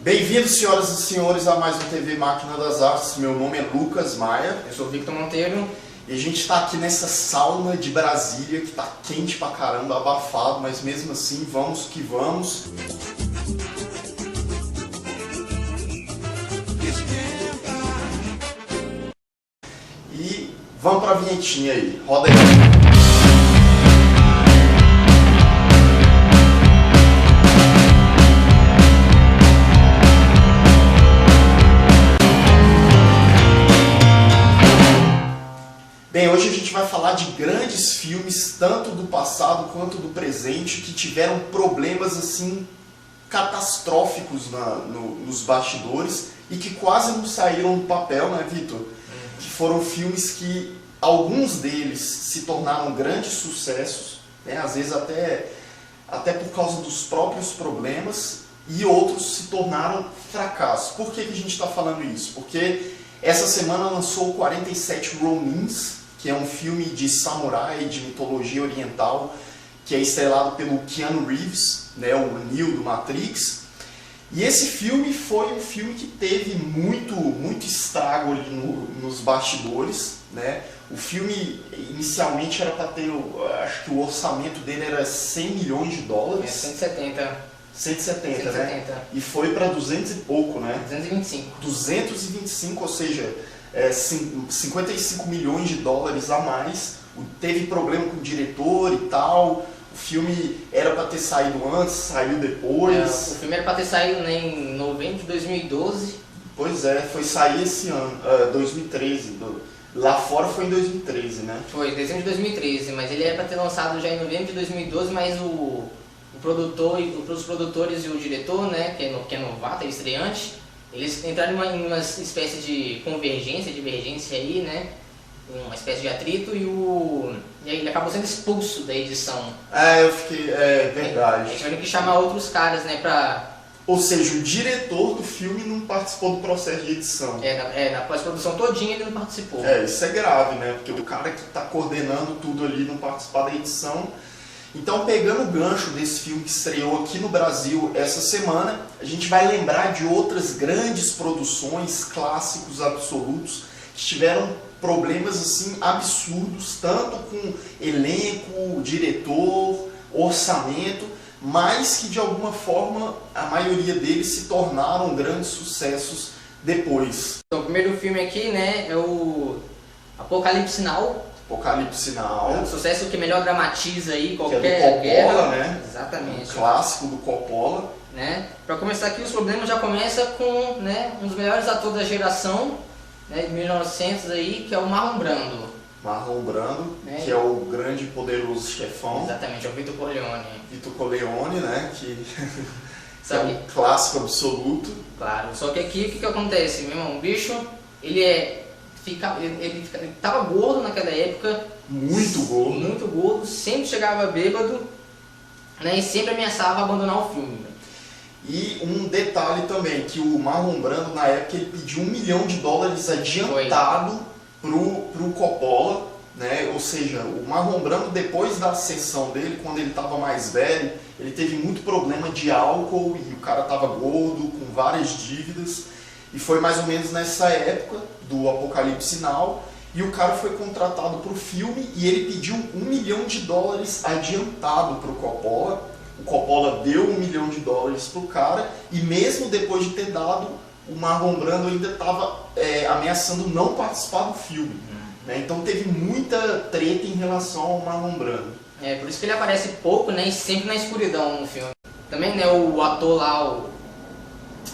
Bem-vindos, senhoras e senhores, a mais um TV Máquina das Artes. Meu nome é Lucas Maia. Eu sou o Victor Monteiro. E a gente está aqui nessa sauna de Brasília, que tá quente pra caramba, abafado, mas mesmo assim, vamos que vamos. E vamos pra vinhetinha aí, roda aí. Bem, hoje a gente vai falar de grandes filmes, tanto do passado quanto do presente, que tiveram problemas assim catastróficos nos bastidores e que quase não saíram do papel, né, Vitor? Que foram filmes que alguns deles se tornaram grandes sucessos, né, às vezes até por causa dos próprios problemas, e outros se tornaram fracassos. Por que a gente está falando isso? Porque essa semana lançou 47 Ronins, que é um filme de samurai, de mitologia oriental, que é estrelado pelo Keanu Reeves, né, o Neo do Matrix. E esse filme foi um filme que teve muito estrago ali nos bastidores, né? O filme inicialmente era para ter, acho que o orçamento dele era 100 milhões de dólares. 170, né? E foi para 200 e pouco, né? 225. 225, ou seja, 55 milhões de dólares a mais. Teve problema com o diretor e tal. O filme era para ter saído antes, saiu depois. O filme era para ter saído em novembro de 2012. Pois é, foi sair esse ano, 2013. Lá fora foi em 2013, né? Foi, dezembro de 2013, mas ele era para ter lançado já em novembro de 2012, mas o produtor, os produtores e o diretor, né, que é novato, é estreante, eles entraram em uma espécie de convergência, divergência aí, né? Uma espécie de atrito e ele acabou sendo expulso da edição. Eu fiquei... verdade. Tiveram que chamar outros caras, né, pra... Ou seja, o diretor do filme não participou do processo de edição. Na pós-produção todinha ele não participou. Isso é grave, né? Porque o cara que está coordenando tudo ali não participar da edição. Então, pegando o gancho desse filme que estreou aqui no Brasil essa semana, a gente vai lembrar de outras grandes produções, clássicos absolutos, que tiveram problemas assim absurdos, tanto com elenco, diretor, orçamento, mas que de alguma forma a maioria deles se tornaram grandes sucessos depois. Então, o primeiro filme aqui, né, é o Apocalipse Now. Apocalipse Now. É um sucesso que melhor dramatiza aí qualquer que é do Coppola, guerra. né? Exatamente. Um clássico do Coppola. Né? Para começar aqui, os problemas já começam com, né, um dos melhores atores da geração, né, de 1900 aí, que é o Marlon Brando. Marlon Brando, né? Que é o grande e poderoso chefão. Exatamente, é o Vito Corleone. Vito Corleone, né? Que é um clássico absoluto. Claro, só que aqui o que acontece, meu irmão? O bicho, ele tava gordo naquela época. Muito gordo. Muito gordo, sempre chegava bêbado, né, e sempre ameaçava abandonar o filme. E um detalhe também, que o Marlon Brando na época ele pediu $1 milhão adiantado pro Coppola, né? Ou seja, o Marlon Brando depois da ascensão dele, quando ele estava mais velho, ele teve muito problema de álcool e o cara estava gordo, com várias dívidas. E foi mais ou menos nessa época do Apocalipse Now, e o cara foi contratado para o filme e ele pediu $1 milhão adiantado para o Coppola. O Coppola deu $1 milhão para o cara, e mesmo depois de ter dado, o Marlon Brando ainda estava ameaçando não participar do filme. Né? Então teve muita treta em relação ao Marlon Brando. Por isso que ele aparece pouco, né, e sempre na escuridão no filme. Também, né, o ator lá, o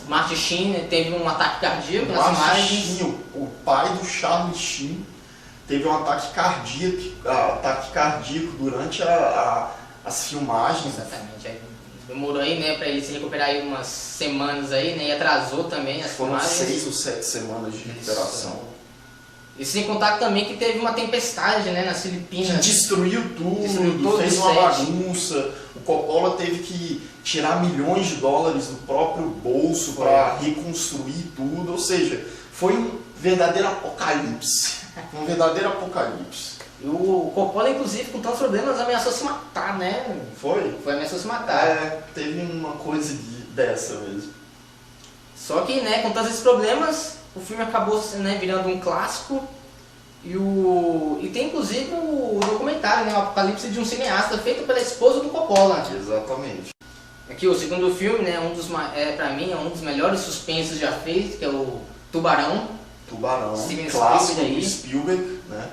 Martin Sheen, teve um ataque cardíaco nas imagens. O pai do Charlie Sheen teve um ataque cardíaco durante as filmagens. Exatamente. Aí demorou aí, né, para ele se recuperar aí umas semanas aí, né, e atrasou também as filmagens. 6 ou 7 semanas de recuperação. E sem contar também que teve uma tempestade, né, nas Filipinas. Que destruiu tudo, fez uma bagunça. O Coppola teve que tirar $milhões do próprio bolso para reconstruir tudo. Ou seja, foi um verdadeiro apocalipse. E o Coppola, inclusive, com tantos problemas, ameaçou se matar, né? Foi? Ameaçou se matar. Teve uma coisa dessa mesmo. Só que, né, com todos esses problemas, o filme acabou, né, virando um clássico. E tem inclusive o documentário, né, o Apocalipse de um Cineasta, feito pela esposa do Coppola. Exatamente. Aqui o segundo filme, né, pra mim é um dos melhores suspensos já feitos, que é o Tubarão. Tubarão, Steven clássico Spielberg do aí. Spielberg, né?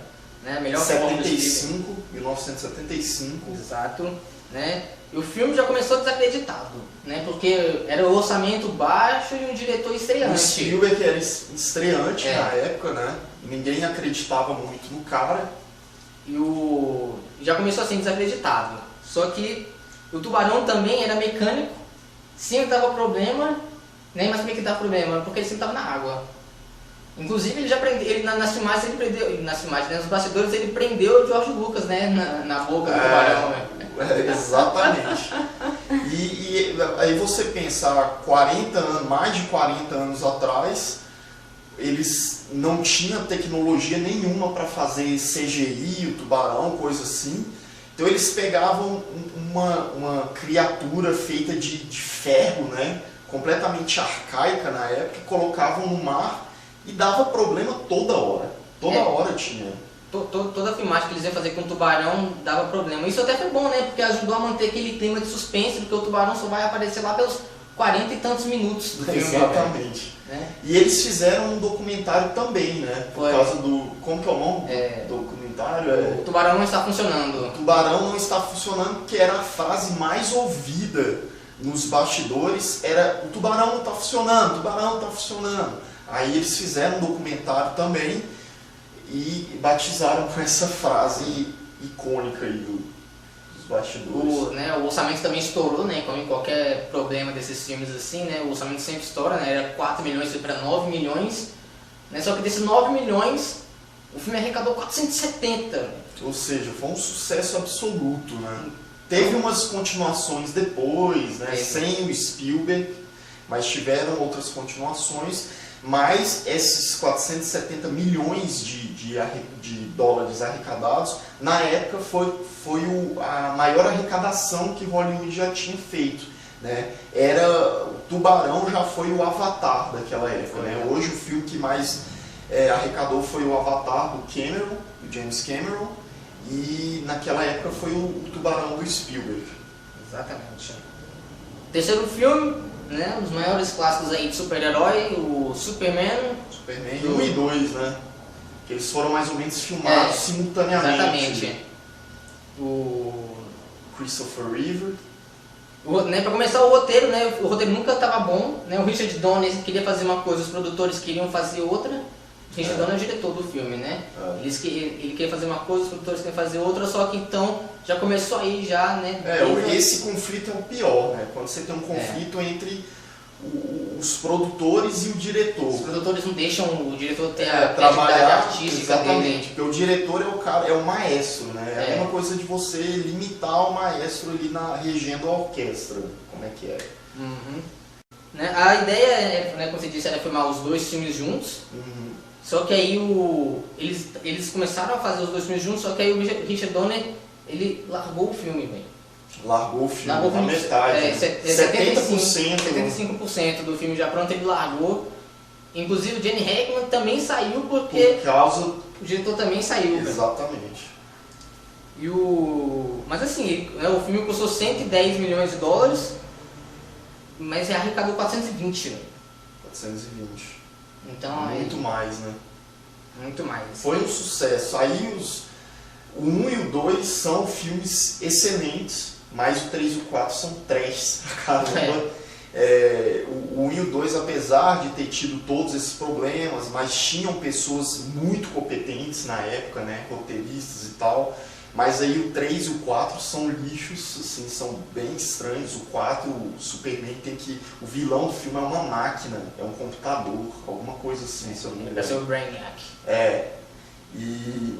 Melhor filme do Spielberg. 1975. Exato, né? E o filme já começou desacreditado, né? Porque era um orçamento baixo e um diretor O estreante. Spielberg era estreante É. na época, né? Ninguém acreditava muito no cara. Já começou assim, desacreditado. Só que o Tubarão também era mecânico, sempre dava problema, né? Mas por que dava problema? Porque ele sempre estava na água. Inclusive ele já prendeu, nas filmagens ele prendeu, né, nos bastidores ele prendeu o George Lucas, né, na boca do tubarão. Né? Exatamente. E aí você pensa, há 40 anos, mais de 40 anos atrás, eles não tinham tecnologia nenhuma para fazer CGI, o tubarão, coisa assim. Então eles pegavam uma criatura feita de ferro, né, completamente arcaica na época, e colocavam no mar e dava problema toda hora. Toda hora tinha. Toda a filmagem que eles iam fazer com o tubarão dava problema. Isso até foi bom, né? Porque ajudou a manter aquele clima de suspense, porque o tubarão só vai aparecer lá pelos 40 e tantos minutos do filme. Exatamente. Né? E eles fizeram um documentário também, né? Por causa do... Como que é o nome do documentário? O tubarão não está funcionando. O tubarão não está funcionando, porque era a frase mais ouvida nos bastidores, era o tubarão não está funcionando, o tubarão não está funcionando. Aí eles fizeram um documentário também e batizaram com essa frase icônica aí dos bastidores. O orçamento também estourou, né? Como em qualquer problema desses filmes assim, né? O orçamento sempre estoura, né? Era 4 milhões, foi para 9 milhões. Né? Só que desses 9 milhões, o filme arrecadou 470. Ou seja, foi um sucesso absoluto, né? Teve umas continuações depois, né? Sem o Spielberg, mas tiveram outras continuações. Mas esses 470 milhões de dólares arrecadados, na época foi a maior arrecadação que Hollywood já tinha feito. Né? O Tubarão já foi o Avatar daquela época. Né? Hoje o filme que mais arrecadou foi o Avatar do Cameron, do James Cameron, e naquela época foi o Tubarão do Spielberg. Exatamente. Terceiro filme, né, um dos maiores clássicos aí de super-herói, o Superman. Superman 1 e 2, né? Que eles foram mais ou menos filmados simultaneamente. Exatamente. O Christopher Reeve. Para começar o roteiro, né, o roteiro nunca estava bom, né, o Richard Donner queria fazer uma coisa, os produtores queriam fazer outra. O Richard Donner é o diretor do filme, né? Ele queria fazer uma coisa, os produtores queriam fazer outra, só que então já começou aí já, né? Esse conflito é o pior, né? Quando você tem um conflito entre os produtores e o diretor. Os produtores não deixam o diretor ter a trabalhar artística exatamente, dele. porque o diretor é o cara, é o maestro, né? É a mesma coisa de você limitar o maestro ali regendo a orquestra, como é que é? Uhum. Né? A ideia, né, como você disse, era filmar os dois filmes juntos. Uhum. Só que aí eles começaram a fazer os dois filmes juntos, só que aí o Richard Donner, ele largou o filme, velho. Largou o filme na metade. 75% do filme já pronto, ele largou. Inclusive o Gene Hackman também saiu porque por causa... o diretor também saiu. Exatamente. Mas assim, o filme custou 110 milhões de dólares, mas arrecadou 420, velho. 420. Então, muito mais, né? Muito mais. Foi um sucesso. Aí o 1 e o 2 são filmes excelentes, mas o 3 e o 4 são trash, caramba. O 1 e o 2, apesar de ter tido todos esses problemas, mas tinham pessoas muito competentes na época, né? Roteiristas e tal. Mas aí o 3 e o 4 são lixos, assim, são bem estranhos. O 4, o Superman o vilão do filme é uma máquina, é um computador, alguma coisa assim, se eu não me engano. Vai ser o Brainiac.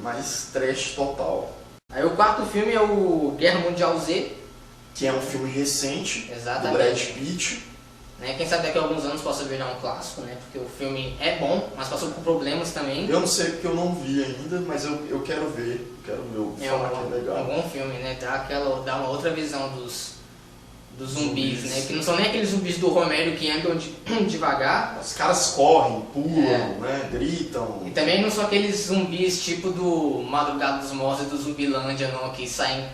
Mas trash total. Aí o quarto filme é o Guerra Mundial Z. Que é um filme recente, exatamente, do Brad Pitt. Né? Quem sabe daqui a alguns anos possa virar um clássico, né? Porque o filme é bom, mas passou por problemas também. Eu não sei porque eu não vi ainda, mas eu quero ver. Quero ver, é um bom filme, né? Dá uma outra visão dos zumbis, né? Que não são nem aqueles zumbis do Romero que andam devagar. Os caras correm, pulam, né? Gritam. E também não são aqueles zumbis tipo do Madrugada dos Mortos e do Zumbilândia, não, que saem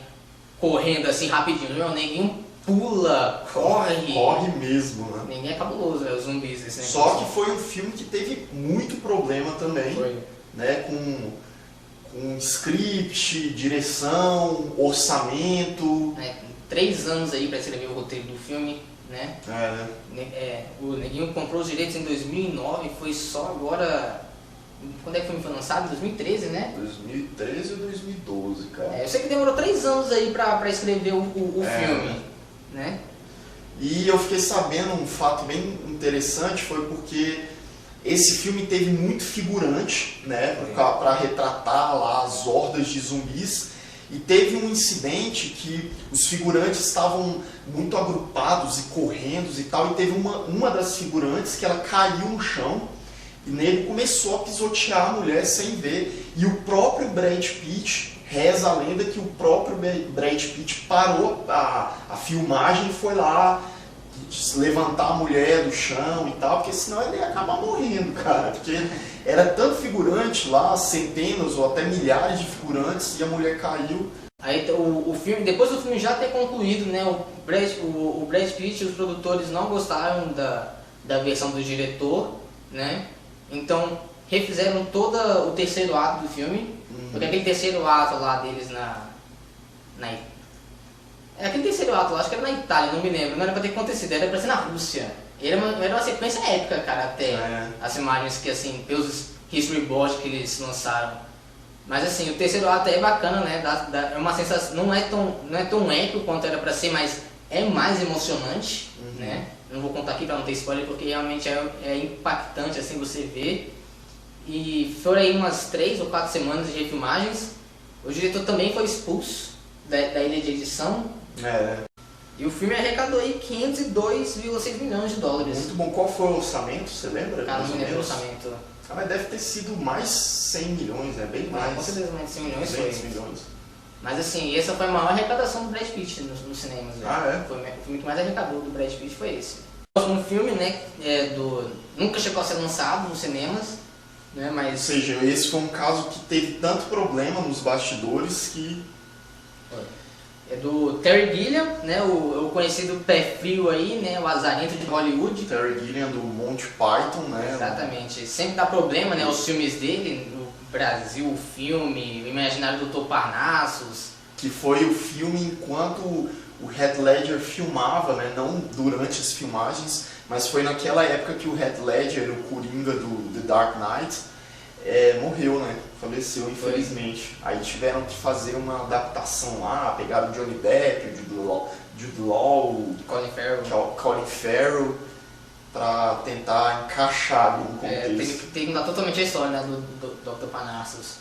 correndo assim rapidinho. Meu, ninguém pula, corre. Corre mesmo, né? Ninguém é cabuloso, os zumbis. Esse Só que foi um filme que teve muito problema também. Foi. Né? Com script, direção, orçamento. 3 anos aí pra escrever o roteiro do filme, né? O Neguinho comprou os direitos em 2009, foi só agora... Quando é que o filme foi lançado? Em 2013, né? 2013 ou 2012, cara. Eu sei que demorou 3 anos aí pra escrever o filme, né? E eu fiquei sabendo um fato bem interessante, foi porque esse filme teve muito figurante, né? Pra retratar lá as hordas de zumbis. E teve um incidente que os figurantes estavam muito agrupados e correndo e tal, e teve uma das figurantes que ela caiu no chão e nele começou a pisotear a mulher sem ver. E o próprio Brad Pitt, reza a lenda que o próprio Brad Pitt parou a filmagem e foi lá levantar a mulher do chão e tal, porque senão ele ia acabar morrendo, cara. Porque era tanto figurante lá, centenas ou até milhares de figurantes, e a mulher caiu. Aí o filme, depois do filme já ter concluído, né, o Brad Pitt e os produtores não gostaram da versão do diretor, né? Então refizeram todo o terceiro ato do filme, porque aquele terceiro ato lá deles aquele terceiro ato lá, acho que era na Itália, não me lembro, não era pra ter acontecido, era pra ser na Rússia. Era uma sequência épica, cara, até as imagens que, assim, pelos history board que eles lançaram. Mas assim, o terceiro ato é bacana, né? É uma sensação, não é tão épico quanto era pra ser, mas é mais emocionante, né? Não vou contar aqui pra não ter spoiler, porque realmente é impactante, assim, você ver. E foram aí umas 3 ou 4 semanas de refilmagens. O diretor também foi expulso da ilha de edição. E o filme arrecadou aí 502,6 milhões de dólares. Muito bom. Qual foi o orçamento, você lembra? Cara, não me lembro o orçamento. Mas deve ter sido mais 100 milhões, bem mais. Com certeza mais de 100 milhões 200 foi. milhões. Mas assim, essa foi a maior arrecadação do Brad Pitt nos cinemas. Né? Foi o filme que mais arrecadou do Brad Pitt foi esse. O próximo filme, né, nunca chegou a ser lançado nos cinemas, né, mas... Ou seja, esse foi um caso que teve tanto problema nos bastidores que... É do Terry Gilliam, né, o conhecido pé frio aí, né, o azarento de Hollywood. Terry Gilliam do Monty Python, né? Exatamente. Sempre dá problema, né, os filmes dele, no Brasil, o filme, o Imaginário do Dr. Parnassus. Que foi o filme enquanto o Heath Ledger filmava, né, não durante as filmagens, mas foi naquela época que o Heath Ledger, o Coringa do The Dark Knight, morreu, né? Faleceu, infelizmente. Aí tiveram que fazer uma adaptação lá, pegaram o Johnny Depp, o Jude Law, o Colin Farrell, pra tentar encaixar ali no contexto. Tem que mudar totalmente a história, né, do Dr. Parnassus.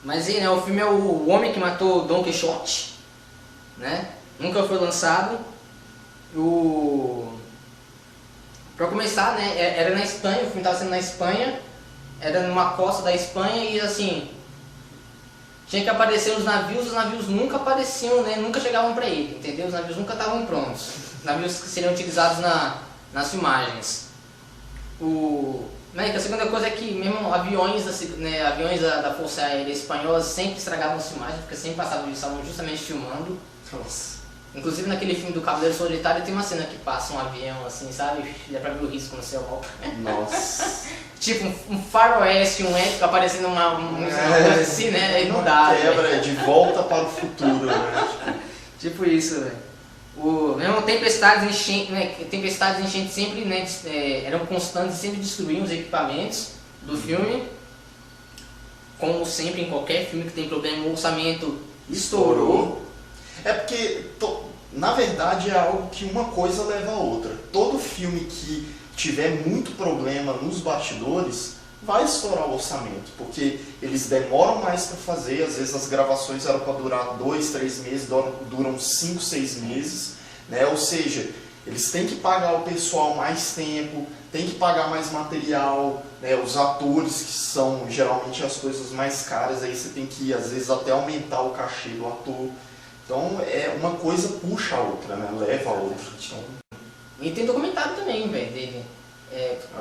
Mas né, o filme é O Homem que Matou Don Quixote, né? Nunca foi lançado. Pra começar, né, era na Espanha, o filme estava sendo na Espanha. Era numa costa da Espanha e assim, tinha que aparecer os navios nunca apareciam, né? Nunca chegavam para ele, entendeu? Os navios nunca estavam prontos. Os navios que seriam utilizados nas filmagens. A segunda coisa é que mesmo aviões da Força Aérea Espanhola sempre estragavam as filmagens, porque sempre passavam, eles estavam justamente filmando. Nossa. Inclusive naquele filme do Cavaleiro Solitário tem uma cena que passa um avião assim, sabe? Dá pra ver o risco no céu. Nossa. Tipo um faroeste, um épico aparecendo uma coisa assim, né? E não dá. Quebra de Volta para o Futuro, né? Tipo isso, velho. Mesmo tempestades e enchentes sempre, né, eram constantes, sempre destruíam os equipamentos do filme. Como sempre em qualquer filme que tem problema, o orçamento estourou. É porque, na verdade, é algo que uma coisa leva a outra. Todo filme que tiver muito problema nos bastidores vai estourar o orçamento, porque eles demoram mais para fazer. Às vezes as gravações eram para durar 2, 3 meses, duram 5, 6 meses, né? Ou seja, eles têm que pagar o pessoal mais tempo, tem que pagar mais material, né? Os atores, que são geralmente as coisas mais caras, aí você tem que às vezes até aumentar o cachê do ator. Então uma coisa puxa a outra, né? Leva a outra. Então... E tem documentário também, velho, dele.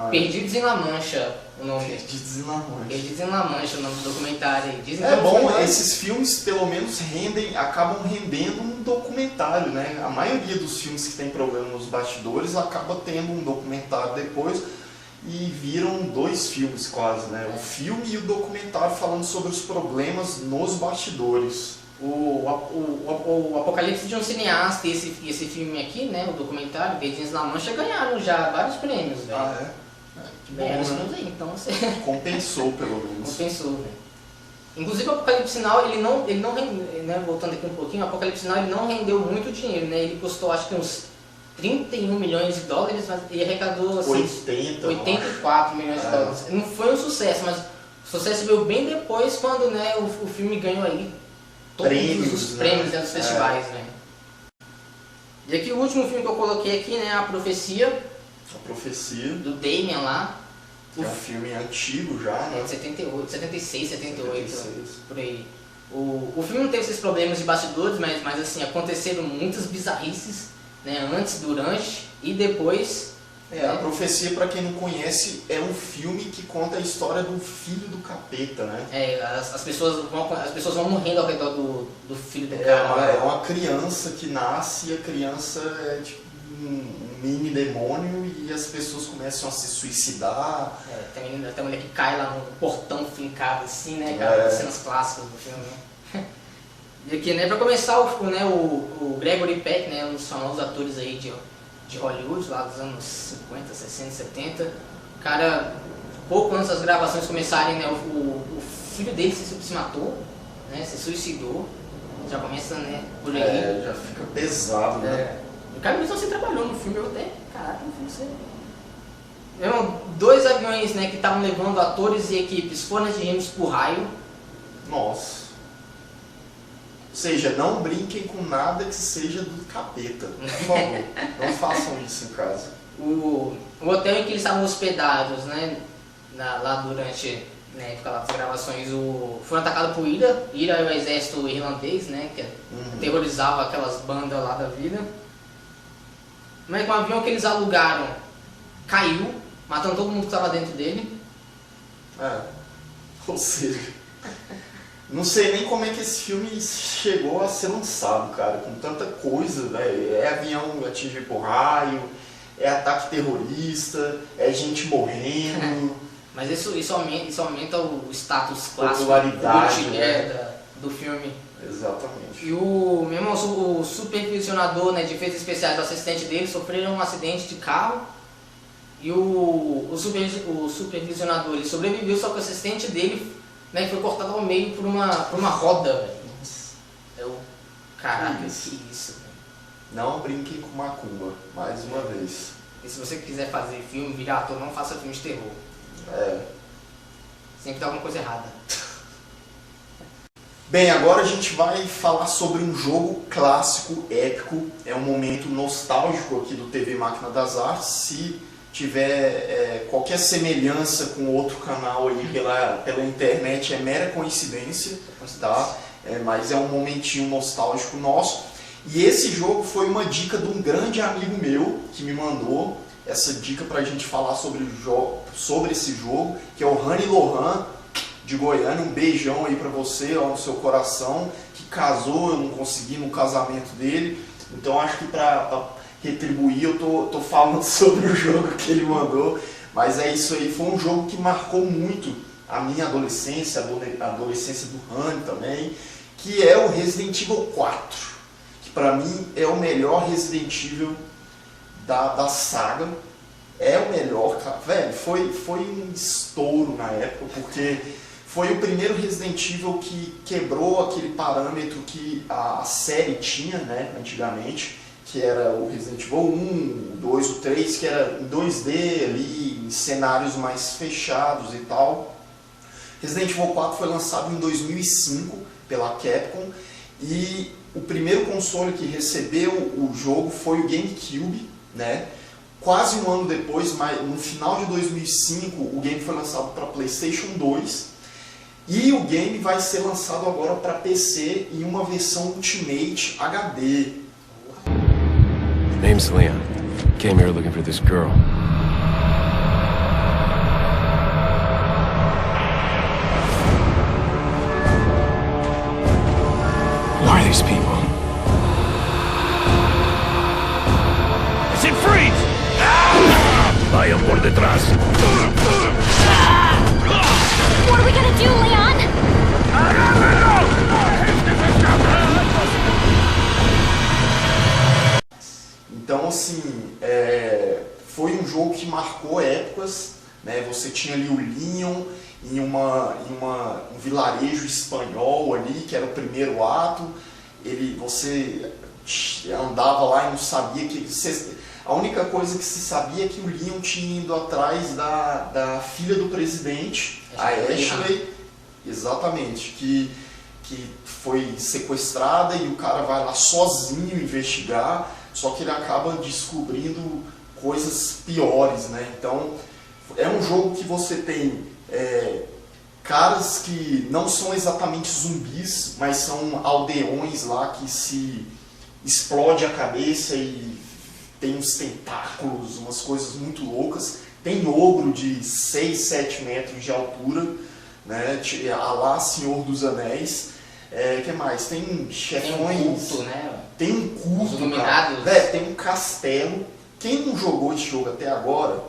Perdidos em La Mancha, o nome. Perdidos em La Mancha. Perdidos em La Mancha, o nome do documentário aí. Dizem É bom, esses filmes pelo menos acabam rendendo um documentário, né? A maioria dos filmes que tem problema nos bastidores acaba tendo um documentário depois e viram 2 filmes quase, né? O filme e o documentário falando sobre os problemas nos bastidores. O Apocalipse de um Cineasta e esse filme aqui, né, o documentário, Perdidos na Mancha, ganharam já vários prêmios, velho. Ah, é? Que ganharam os prêmios aí, então você... Compensou, pelo menos. Compensou, velho. Inclusive o Apocalipse Sinal, ele não né, voltando aqui um pouquinho, o Apocalipse Sinal ele não rendeu muito dinheiro, né, ele custou acho que uns 31 milhões de dólares, mas ele arrecadou assim, 84 milhões de dólares. Não foi um sucesso, mas o sucesso veio bem depois quando, né, o filme ganhou aí todos os prêmios, né, dos festivais, né. E aqui o último filme que eu coloquei aqui, né, A Profecia. A Profecia. Do Damien lá. Que é um filme antigo já, né? De 78, 76, 78, por aí. O filme não teve esses problemas de bastidores, mas assim, aconteceram muitas bizarrices, né, antes, durante e depois. A Profecia, pra quem não conhece, é um filme que conta a história do filho do capeta, né? As pessoas vão morrendo ao redor do filho do cara. É uma criança que nasce e a criança é tipo um mini demônio e as pessoas começam a se suicidar. Tem uma mulher que cai lá no portão fincado assim, né, cara? Cenas clássicas do filme, né? E aqui, né, pra começar, o Gregory Peck, né, um dos famosos atores aí de Hollywood, lá dos anos 50, 60, 70. O cara, pouco antes das gravações começarem, né, o filho dele se matou, né, se suicidou. Já começa, né, por aí. Já fica pesado, né? O cara mesmo assim trabalhou no filme, eu até, caraca, não sei. 2 aviões, né, que estavam levando atores e equipes foram atingidos por raio. Nossa. Ou seja, não brinquem com nada que seja do capeta, por favor. Não façam isso em casa. O hotel em que eles estavam hospedados, né, lá durante, né, época lá das gravações, foi atacado por IRA. IRA é o exército irlandês, né, que terrorizava aquelas bandas lá da vida. Mas com o avião que eles alugaram caiu, matando todo mundo que estava dentro dele. Ou seja, não sei nem como é que esse filme chegou a ser lançado, cara, com tanta coisa, né? É avião atingido por raio, é ataque terrorista, é gente morrendo. Mas isso aumenta o status clássico, popularidade, do filme. Exatamente. E o supervisionador, né, de efeitos especiais, o assistente dele, sofreram um acidente de carro. E o supervisionador ele sobreviveu, só que o assistente dele, né, foi cortado ao meio por uma roda. Caraca, que isso. Véio. Não brinquem com macumba, mais uma vez. E se você quiser fazer filme, virar ator, não faça filme de terror. Sempre dá alguma coisa errada. Bem, agora a gente vai falar sobre um jogo clássico, épico. É um momento nostálgico aqui do TV Máquina das Artes. Se tiver qualquer semelhança com outro canal aí pela internet, é mera coincidência, tá? Mas é um momentinho nostálgico nosso. E esse jogo foi uma dica de um grande amigo meu que me mandou essa dica pra gente falar sobre esse jogo, que é o Rani Lohan, de Goiânia. Um beijão aí pra você, ó, no seu coração, que casou, eu não consegui no casamento dele, então acho que pra retribuir eu tô falando sobre o jogo que ele mandou, mas é isso aí, foi um jogo que marcou muito a minha adolescência, a adolescência do Rani também, que é o Resident Evil 4, que pra mim é o melhor Resident Evil da saga. É o melhor, cara. Velho, foi um estouro na época, porque foi o primeiro Resident Evil que quebrou aquele parâmetro que a série tinha, né, antigamente, que era o Resident Evil 1, o 2, o 3, que era em 2D ali, em cenários mais fechados e tal. Resident Evil 4 foi lançado em 2005 pela Capcom e o primeiro console que recebeu o jogo foi o GameCube, né? Quase um ano depois, no final de 2005, o game foi lançado para PlayStation 2. E o game vai ser lançado agora para PC em uma versão Ultimate HD. Name's Leon. Came here looking for this girl. Who are these people? ¡Se freeze! Vayan por detrás. What are we gonna do, Leon? Então, assim, foi um jogo que marcou épocas, né? Você tinha ali o Leon em um vilarejo espanhol ali, que era o primeiro ato. Você andava lá e não sabia que... A única coisa que se sabia é que o Leon tinha ido atrás da filha do presidente, a Ashley, exatamente, que foi sequestrada e o cara vai lá sozinho investigar, só que ele acaba descobrindo coisas piores, né? Então, é um jogo que você tem caras que não são exatamente zumbis, mas são aldeões lá que se explode a cabeça e tem uns tentáculos, umas coisas muito loucas. Tem ogro de 6, 7 metros de altura, né? A lá Senhor dos Anéis. Que mais? Tem chefões... Tem um culto, né? Tem um culto, Os iluminados. tem um castelo. Quem não jogou esse jogo até agora,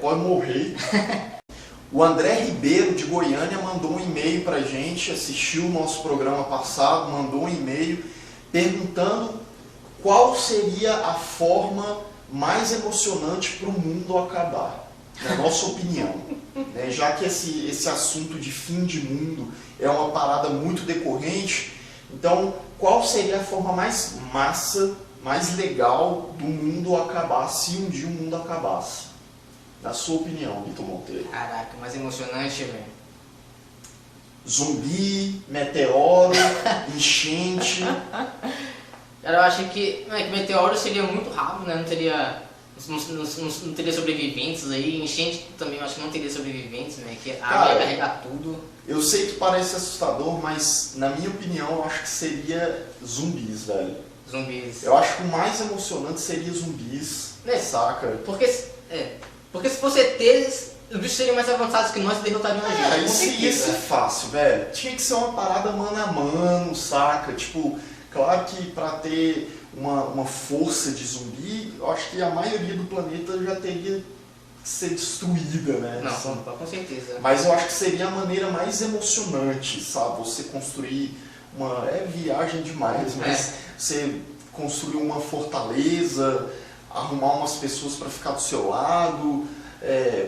pode morrer. O André Ribeiro, de Goiânia, mandou um e-mail pra gente, assistiu o nosso programa passado, mandou um e-mail perguntando qual seria a forma mais emocionante para o mundo acabar, na nossa opinião. Né? Já que esse assunto de fim de mundo é uma parada muito decorrente, então qual seria a forma mais massa, mais legal do mundo acabar, se um dia o mundo acabasse? Na sua opinião, Vitor Monteiro. Caraca, mais emocionante, velho. Zumbi, meteoro, enchente... Cara, eu acho que meteoro seria muito rápido, né? Não teria sobreviventes aí. Enchente também eu acho que não teria sobreviventes, né? Que a água ia carregar tudo. Eu sei que parece assustador, mas na minha opinião eu acho que seria zumbis, velho. Zumbis. Eu acho que o mais emocionante seria zumbis, saca? Porque se fosse ETs, os bichos seriam mais avançados que nós e derrotariam a gente. Isso ia ser fácil, velho. Tinha que ser uma parada mano a mano, saca? Tipo... Claro que para ter uma força de zumbi, eu acho que a maioria do planeta já teria que ser destruída, né? Não, com certeza. Mas eu acho que seria a maneira mais emocionante, sabe? Você construir uma... viagem demais, mas você construir uma fortaleza, arrumar umas pessoas para ficar do seu lado,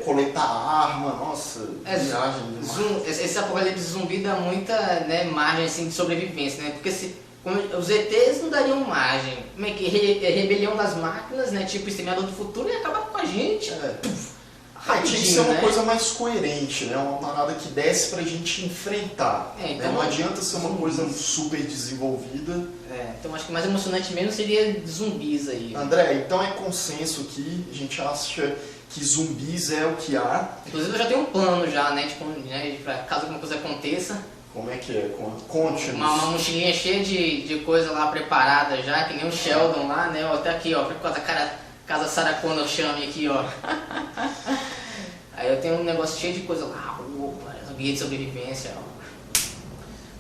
coletar arma, nossa, viagem demais. Esse apocalipse zumbi dá muita, né, margem assim, de sobrevivência, né? Porque os ETs não dariam margem. Como é que rebelião das máquinas, né? Tipo Exterminador do Futuro ia acabar com a gente. Tinha que ser uma coisa mais coerente, né? Uma parada que desse pra gente enfrentar. Então, não adianta ser uma coisa super desenvolvida. Então acho que mais emocionante mesmo seria zumbis aí. André, então é consenso aqui, a gente acha que zumbis é o que há. Inclusive eu já tenho um plano já, né? Tipo, pra caso alguma coisa aconteça. Como é que é? Conte-nos. Uma mochilinha cheia de coisa lá preparada já, que nem o Sheldon lá, né? Até aqui, ó, por causa da casa Sarah Connor chame aqui, ó. Aí eu tenho um negócio cheio de coisa lá, guia de sobrevivência, ó.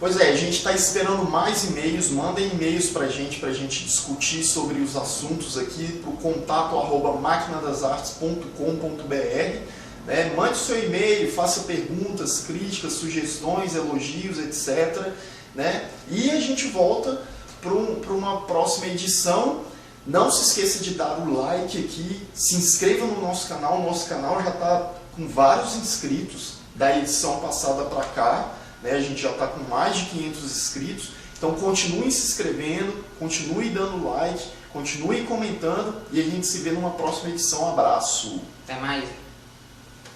Pois é, a gente está esperando mais e-mails, mandem e-mails pra gente discutir sobre os assuntos aqui pro contato@maquinadasartes.com.br. Mande seu e-mail, faça perguntas, críticas, sugestões, elogios, etc. E a gente volta para uma próxima edição. Não se esqueça de dar o like aqui, se inscreva no nosso canal. O nosso canal já está com vários inscritos da edição passada para cá. A gente já está com mais de 500 inscritos. Então continue se inscrevendo, continue dando like, continue comentando e a gente se vê numa próxima edição. Abraço! Até mais!